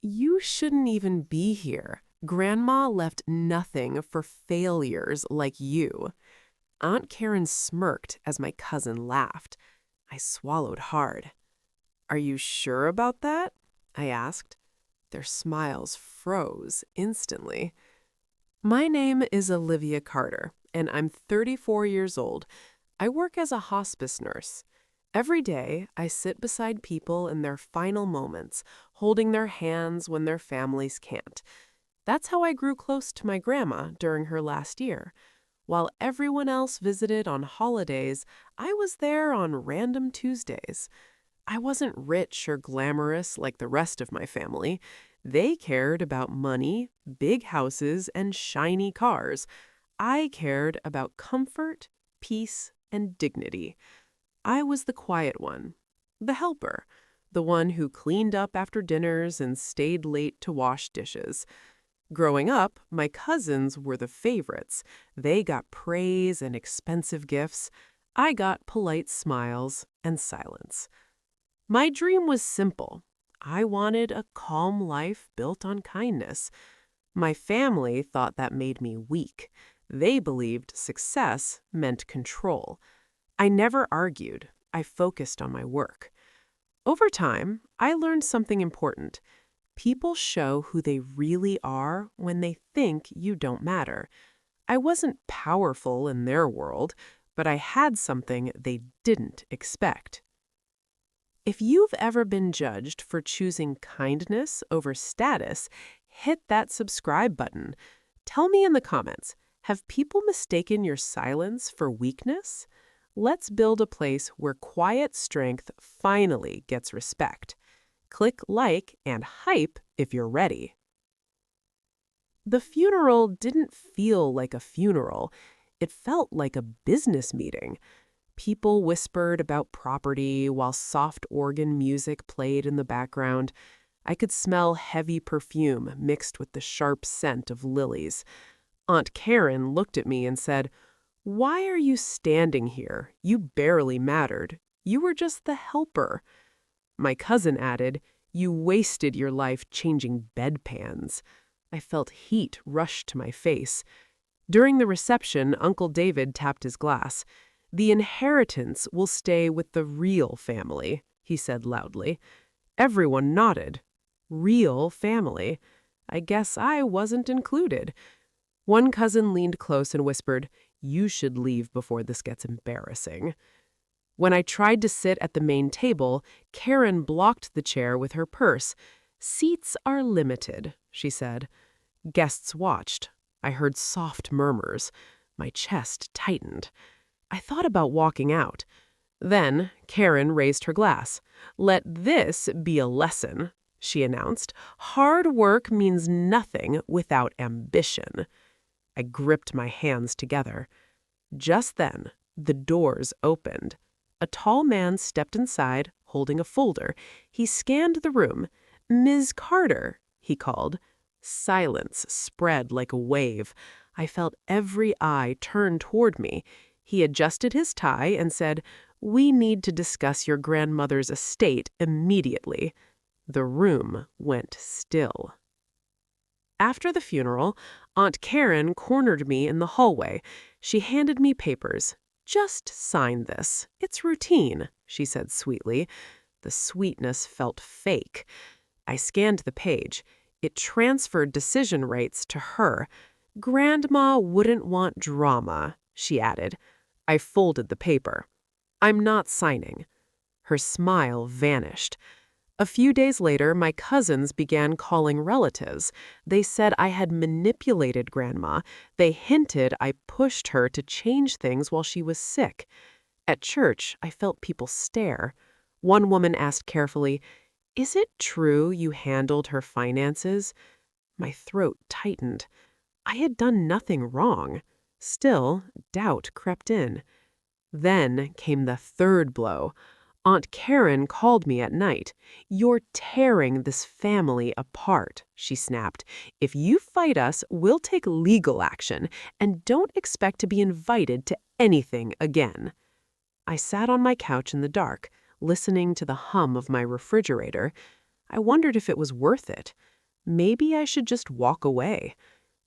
You shouldn't even be here. Grandma left nothing for failures like you. Aunt Karen smirked as my cousin laughed. I swallowed hard. Are you sure about that? I asked. Their smiles froze instantly. My name is Olivia Carter, and I'm 34 years old. I work as a hospice nurse. Every day, I sit beside people in their final moments, holding their hands when their families can't. That's how I grew close to my grandma during her last year. While everyone else visited on holidays, I was there on random Tuesdays. I wasn't rich or glamorous like the rest of my family. They cared about money, big houses, and shiny cars. I cared about comfort, peace, and dignity. I was the quiet one, the helper, the one who cleaned up after dinners and stayed late to wash dishes. Growing up, my cousins were the favorites. They got praise and expensive gifts. I got polite smiles and silence. My dream was simple. I wanted a calm life built on kindness. My family thought that made me weak. They believed success meant control. I never argued. I focused on my work. Over time, I learned something important. People show who they really are when they think you don't matter. I wasn't powerful in their world, but I had something they didn't expect. If you've ever been judged for choosing kindness over status, hit that subscribe button. Tell me in the comments, have people mistaken your silence for weakness? Let's build a place where quiet strength finally gets respect. Click like and hype if you're ready. The funeral didn't feel like a funeral. It felt like a business meeting. People whispered about property while soft organ music played in the background. I could smell heavy perfume mixed with the sharp scent of lilies. Aunt Karen looked at me and said, "Why are you standing here? You barely mattered. You were just the helper." My cousin added, "You wasted your life changing bedpans." I felt heat rush to my face. During the reception, Uncle David tapped his glass. "The inheritance will stay with the real family," he said loudly. Everyone nodded. Real family. I guess I wasn't included. One cousin leaned close and whispered, "You should leave before this gets embarrassing." When I tried to sit at the main table, Karen blocked the chair with her purse. "Seats are limited," she said. Guests watched. I heard soft murmurs. My chest tightened. I thought about walking out. Then Karen raised her glass. "Let this be a lesson," she announced. "Hard work means nothing without ambition." I gripped my hands together. Just then, the doors opened. A tall man stepped inside, holding a folder. He scanned the room. "Ms. Carter," he called. Silence spread like a wave. I felt every eye turn toward me. He adjusted his tie and said, "We need to discuss your grandmother's estate immediately." The room went still. After the funeral, Aunt Karen cornered me in the hallway. She handed me papers. "Just sign this. It's routine," she said sweetly. The sweetness felt fake. I scanned the page. It transferred decision rights to her. "Grandma wouldn't want drama," she added. I folded the paper. "I'm not signing." Her smile vanished. A few days later, my cousins began calling relatives. They said I had manipulated Grandma. They hinted I pushed her to change things while she was sick. At church, I felt people stare. One woman asked carefully, "Is it true you handled her finances?" My throat tightened. I had done nothing wrong. Still, doubt crept in. Then came the third blow. Aunt Karen called me at night. "You're tearing this family apart," she snapped. "If you fight us, we'll take legal action, and don't expect to be invited to anything again." I sat on my couch in the dark, listening to the hum of my refrigerator. I wondered if it was worth it. Maybe I should just walk away.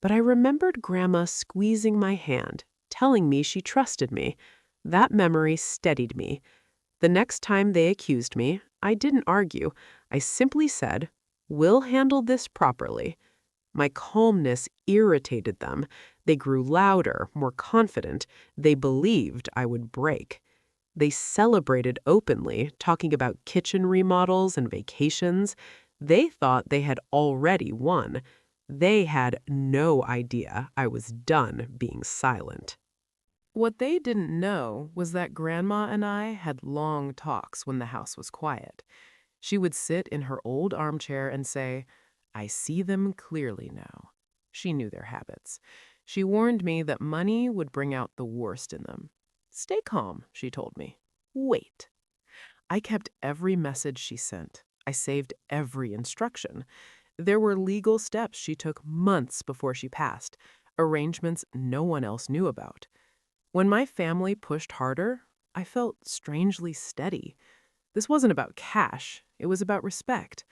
But I remembered Grandma squeezing my hand, telling me she trusted me. That memory steadied me. The next time they accused me, I didn't argue. I simply said, "We'll handle this properly." My calmness irritated them. They grew louder, more confident. They believed I would break. They celebrated openly, talking about kitchen remodels and vacations. They thought they had already won. They had no idea I was done being silent. What they didn't know was that Grandma and I had long talks when the house was quiet. She would sit in her old armchair and say, "I see them clearly now." She knew their habits. She warned me that money would bring out the worst in them. "Stay calm," she told me. "Wait." I kept every message she sent. I saved every instruction. There were legal steps she took months before she passed, arrangements no one else knew about. When my family pushed harder, I felt strangely steady. This wasn't about cash, it was about respect.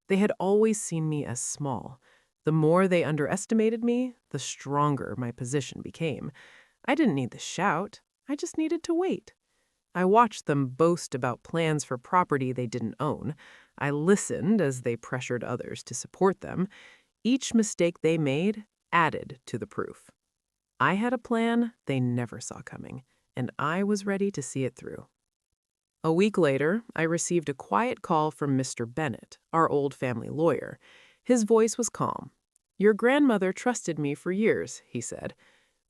They had always seen me as small. The more they underestimated me, the stronger my position became. I didn't need to shout, I just needed to wait. I watched them boast about plans for property they didn't own. I listened as they pressured others to support them. Each mistake they made added to the proof. I had a plan they never saw coming, and I was ready to see it through. A week later, I received a quiet call from Mr. Bennett, our old family lawyer. His voice was calm. "Your grandmother trusted me for years," he said.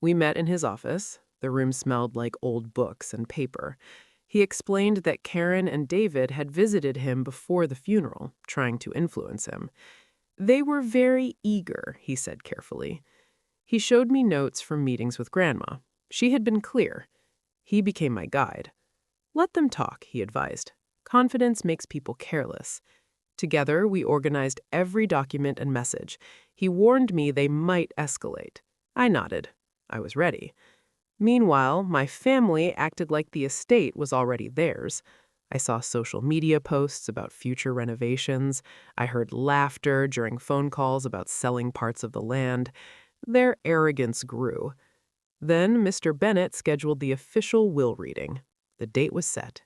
We met in his office. The room smelled like old books and paper. He explained that Karen and David had visited him before the funeral, trying to influence him. They were very eager, he said carefully. He showed me notes from meetings with Grandma. She had been clear. He became my guide. "Let them talk," he advised. "Confidence makes people careless." Together, we organized every document and message. He warned me they might escalate. I nodded. I was ready. Meanwhile, my family acted like the estate was already theirs. I saw social media posts about future renovations. I heard laughter during phone calls about selling parts of the land. Their arrogance grew. Then Mr. Bennett scheduled the official will reading. The date was set.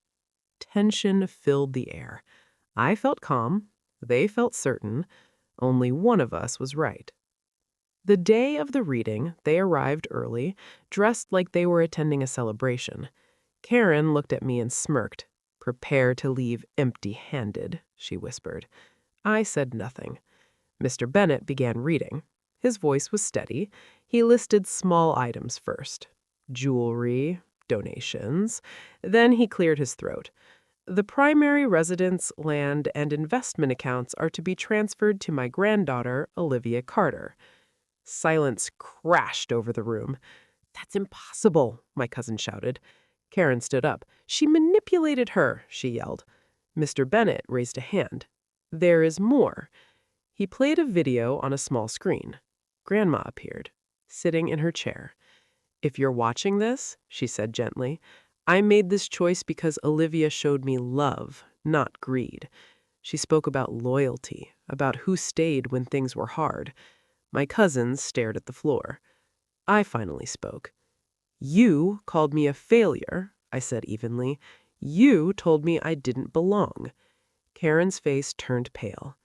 Tension filled the air. I felt calm. They felt certain. Only one of us was right. The day of the reading, they arrived early, dressed like they were attending a celebration. Karen looked at me and smirked. "Prepare to leave empty-handed," she whispered. I said nothing. Mr. Bennett began reading. His voice was steady. He listed small items first. Jewelry, donations. Then he cleared his throat. "The primary residence, land, and investment accounts are to be transferred to my granddaughter, Olivia Carter." Silence crashed over the room. "That's impossible," my cousin shouted. Karen stood up. "She manipulated her," she yelled. Mr. Bennett raised a hand. "There is more." He played a video on a small screen. Grandma appeared, sitting in her chair. "If you're watching this," she said gently, "I made this choice because Olivia showed me love, not greed." She spoke about loyalty, about who stayed when things were hard. My cousins stared at the floor. I finally spoke. "You called me a failure," I said evenly. "You told me I didn't belong." Karen's face turned pale.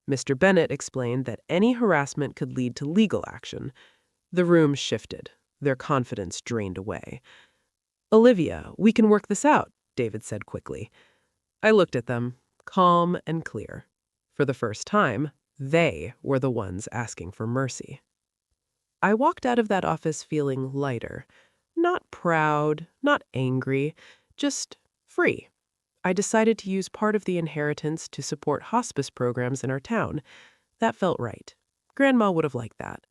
Mr. Bennett explained that any harassment could lead to legal action. The room shifted. Their confidence drained away. "Olivia, we can work this out," David said quickly. I looked at them, calm and clear. For the first time, they were the ones asking for mercy. I walked out of that office feeling lighter. Not proud, not angry, just free. I decided to use part of the inheritance to support hospice programs in our town. That felt right. Grandma would have liked that.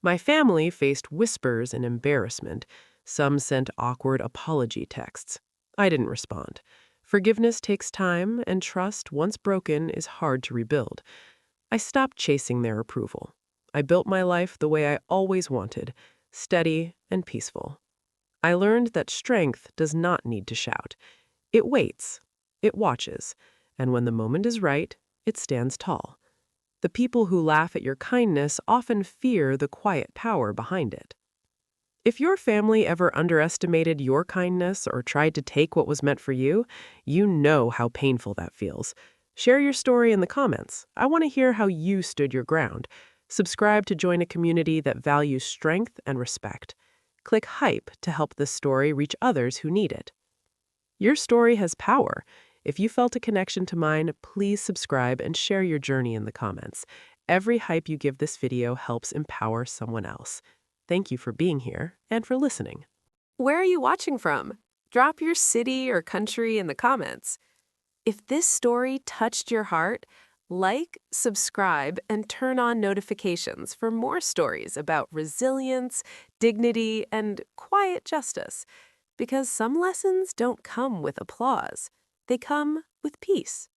My family faced whispers and embarrassment. Some sent awkward apology texts. I didn't respond. Forgiveness takes time, and trust, once broken, is hard to rebuild. I stopped chasing their approval. I built my life the way I always wanted, steady and peaceful. I learned that strength does not need to shout. It waits. It watches. And when the moment is right, it stands tall. The people who laugh at your kindness often fear the quiet power behind it. If your family ever underestimated your kindness or tried to take what was meant for you, you know how painful that feels. Share your story in the comments. I want to hear how you stood your ground. Subscribe to join a community that values strength and respect. Click Hype to help this story reach others who need it. Your story has power. If you felt a connection to mine, please subscribe and share your journey in the comments. Every hype you give this video helps empower someone else. Thank you for being here and for listening. Where are you watching from? Drop your city or country in the comments. If this story touched your heart, like, subscribe, and turn on notifications for more stories about resilience, dignity, and quiet justice. Because some lessons don't come with applause. They come with peace.